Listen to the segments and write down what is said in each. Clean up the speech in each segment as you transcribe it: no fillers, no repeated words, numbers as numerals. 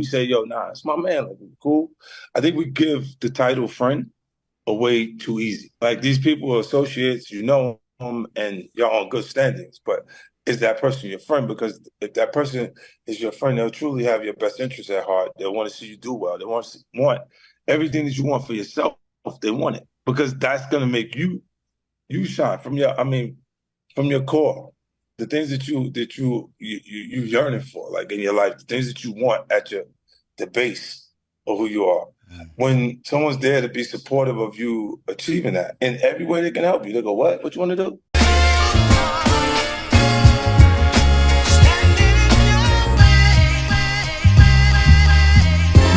we say, yo, nah, it's my man. Like, cool. I think we give the title friend away too easy. Like these people are associates, you know them, and you're on good standings. But is that person your friend? Because if that person is your friend, they'll truly have your best interest at heart. They'll want to see you do well. They want everything that you want for yourself. They want it because that's gonna make you shine from your. I mean, from your core. The things that you yearning for, like in your life, the things that you want at the base of who you are. When someone's there to be supportive of you achieving that in every way they can help you, they go, "What? What you want to do?"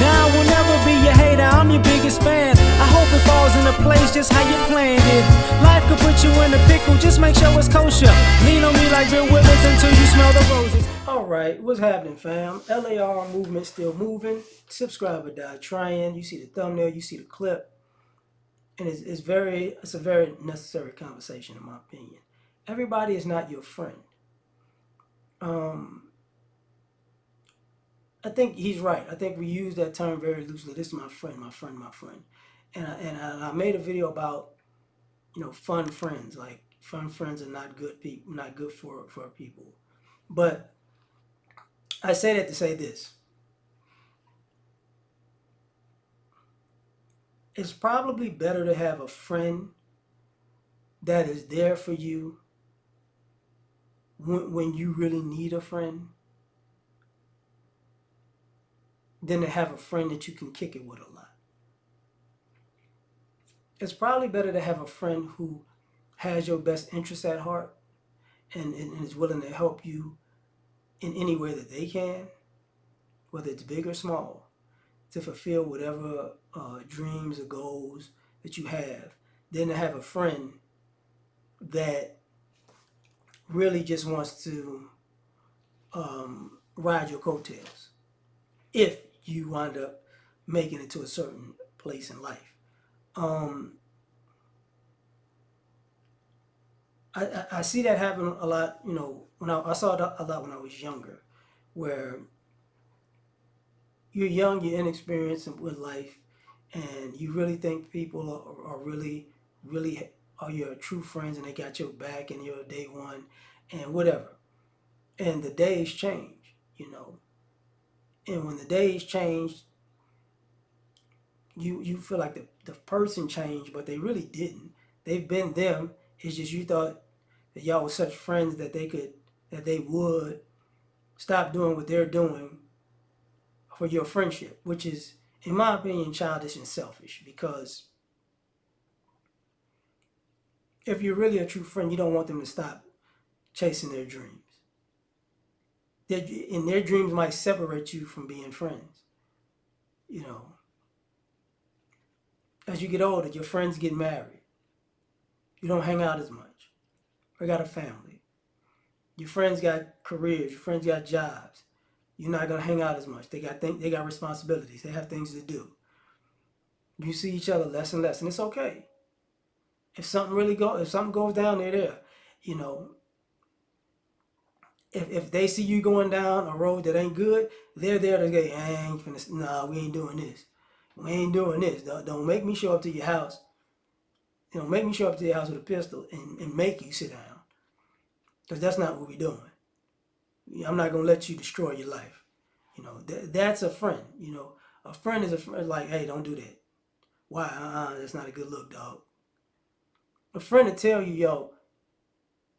Now I will never be your hater, I'm your biggest fan. I hope it falls into place just how you planned it. Life could put you in a pickle, just make sure it's kosher. Lean on me like Bill Withers until you smell the roses. Alright, what's happening, fam? L.A.R. movement still moving. Subscriber died trying. You see the thumbnail, you see the clip. And it's a very necessary conversation in my opinion. Everybody is not your friend. I think he's right. I think we use that term very loosely. This is my friend, my friend, my friend. And I made a video about, fun friends. Like fun friends are not good people, not good for people. But I say that to say this. It's probably better to have a friend that is there for you when you really need a friend than to have a friend that you can kick it with a lot. It's probably better to have a friend who has your best interests at heart and is willing to help you in any way that they can, whether it's big or small, to fulfill whatever dreams or goals that you have, than to have a friend that really just wants to ride your coattails if you wind up making it to a certain place in life. I see that happen a lot, when I saw it a lot when I was younger, where you're young, you're inexperienced with life, and you really think people are really, really are your true friends and they got your back and you're day one and whatever. And the days change. And when the days change, you feel like the person changed, but they really didn't. They've been them. It's just you thought that y'all were such friends that they would stop doing what they're doing for your friendship, which is, in my opinion, childish and selfish. Because if you're really a true friend, you don't want them to stop chasing their dreams. And their dreams might separate you from being friends. You know, as you get older, your friends get married. You don't hang out as much. They got a family. Your friends got careers. Your friends got jobs. You're not gonna hang out as much. They got responsibilities. They have things to do. You see each other less and less, and it's okay. If something goes down, they're there. You know, if they see you going down a road that ain't good, they're there to say, I ain't finna, nah, we ain't doing this. We ain't doing this. Don't make me show up to your house. Make me show up to your house with a pistol and make you sit down. Because that's not what we're doing. I'm not going to let you destroy your life. That's a friend. A friend is a friend like, hey, don't do that. Why? That's not a good look, dog. A friend to tell you, yo,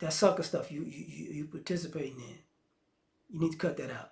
that sucker stuff you participating in, you need to cut that out.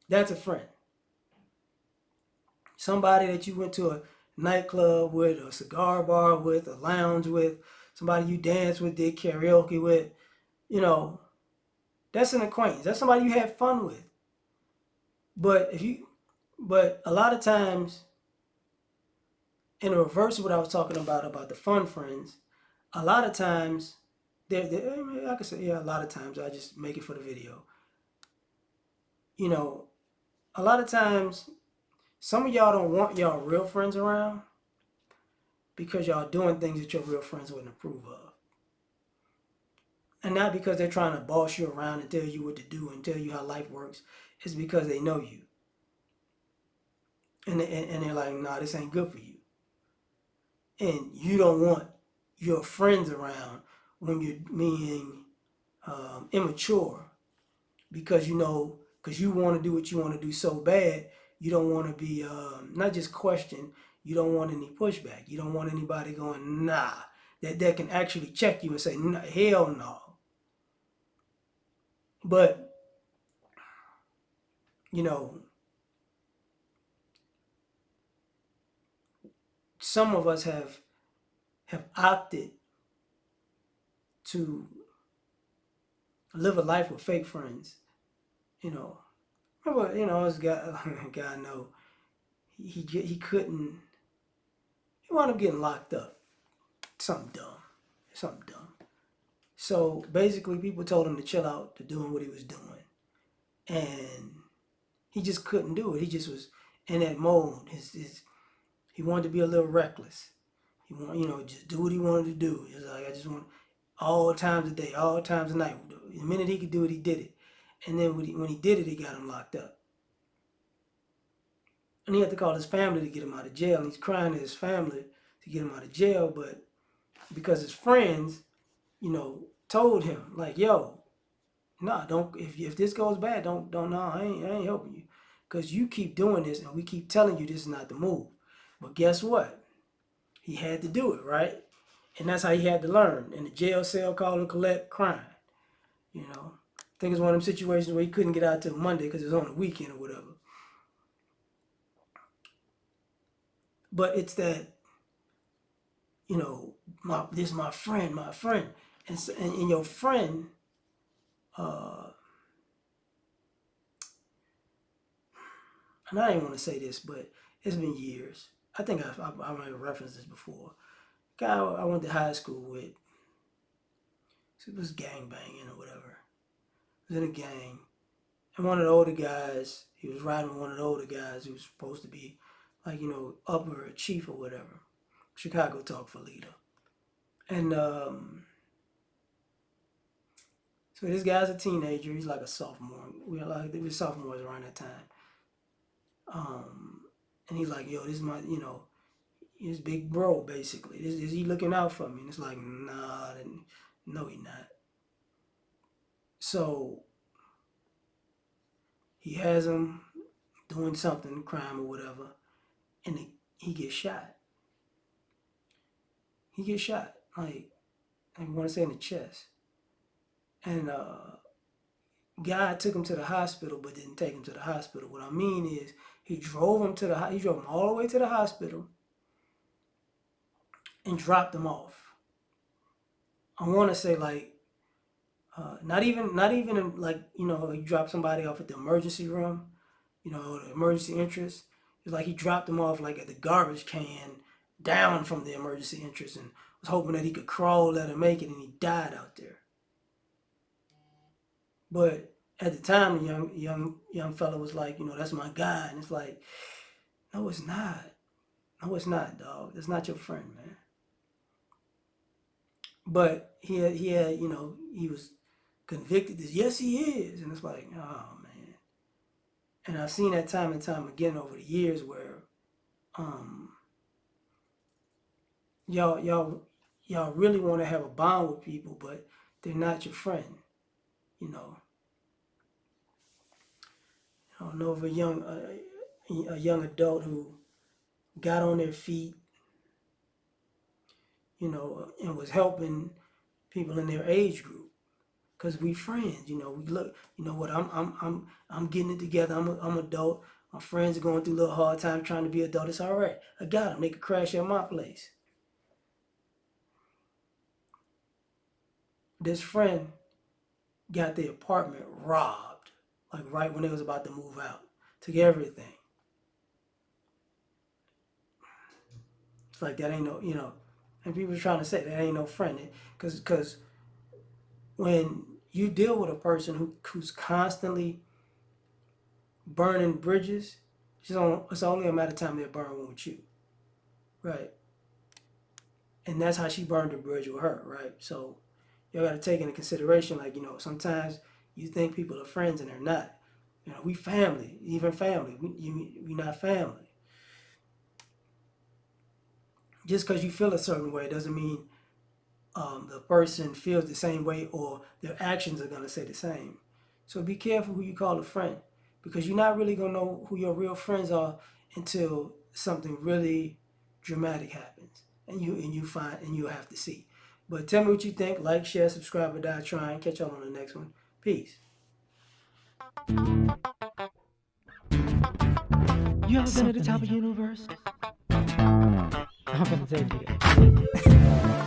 That's a friend. Somebody that you went to a nightclub with, a cigar bar with, a lounge with, somebody you danced with, did karaoke with, you know, that's an acquaintance. That's somebody you had fun with. But but a lot of times, in the reverse of what I was talking about the fun friends, a lot of times, I could say, yeah, a lot of times, I just make it for the video. You know, a lot of times, some of y'all don't want y'all real friends around because y'all doing things that your real friends wouldn't approve of. And not because they're trying to boss you around and tell you what to do and tell you how life works. It's because they know you. and they're like, nah, this ain't good for you, and you don't want your friends around when you're being immature because because you want to do what you want to do so bad, you don't want to be not just questioned, you don't want any pushback, you don't want anybody going, nah, that can actually check you and say, nah, hell no. But, you know, some of us have opted to live a life with fake friends, you know. Remember, this guy, guy I know, he couldn't, he wound up getting locked up. Something dumb. Something dumb. So basically, people told him to chill out to doing what he was doing, and he just couldn't do it. He just was in that mode. He wanted to be a little reckless. He wanted, just do what he wanted to do. He's like, I just want all times of day, all times of night. The minute he could do it, he did it. And then when he did it, he got him locked up. And he had to call his family to get him out of jail. And he's crying to his family to get him out of jail, but because his friends, told him like, "Yo, nah, don't. If this goes bad, don't. No, I ain't helping you, because you keep doing this, and we keep telling you this is not the move." But guess what? He had to do it, right? And that's how he had to learn. In the jail cell, call and collect, crying. I think it's one of them situations where he couldn't get out till Monday because it was on the weekend or whatever. But it's that, this is my friend, and so, and your friend, uh, and I didn't want to say this, but it's been years. I think I might have referenced this before. Guy I went to high school with, so it was gang banging or whatever. He was in a gang, and one of the older guys, he was riding with one of the older guys who was supposed to be, like, upper chief or whatever, Chicago talk for leader. And so this guy's a teenager. He's like a sophomore. We were sophomores around that time. Um, and he's like, yo, this is my, his big bro, basically. Is he looking out for me? And it's like, nah, no, he not. So he has him doing something, crime or whatever, and he gets shot. He gets shot, like, I want to say in the chest. And guy took him to the hospital, but didn't take him to the hospital. What I mean is, he drove him all the way to the hospital and dropped him off. I want to say like not even like he dropped somebody off at the emergency room, the emergency entrance. It's like he dropped them off like at the garbage can down from the emergency entrance and was hoping that he could crawl, let him make it, and he died out there. But at the time, the young fella was like, that's my guy, and it's like, no, it's not. No, it's not, dog. That's not your friend, man. But he had, he was convicted. Yes, he is, and it's like, oh man. And I've seen that time and time again over the years where um, y'all really want to have a bond with people, but they're not your friend. You know, I don't know of a young adult who got on their feet, and was helping people in their age group because we friends. We look. You know what? I'm getting it together. I'm adult. My friends are going through a little hard time trying to be adult. It's all right. I got them. They could crash at my place. This friend got the apartment robbed, like right when they was about to move out. Took everything. It's like that ain't no, and people trying to say that ain't no friend, because when you deal with a person who's constantly burning bridges, it's only a matter of time they'll burn one with you, right? And that's how she burned the bridge with her, right? So you got to take into consideration, like, sometimes you think people are friends and they're not. We family, even family. We not family. Just because you feel a certain way doesn't mean the person feels the same way or their actions are going to say the same. So be careful who you call a friend because you're not really going to know who your real friends are until something really dramatic happens and you have to see. But tell me what you think. Like, share, subscribe, or die trying. Catch y'all on the next one. Peace. You ever been at the Something top in of the you. universe? I'm gonna take you.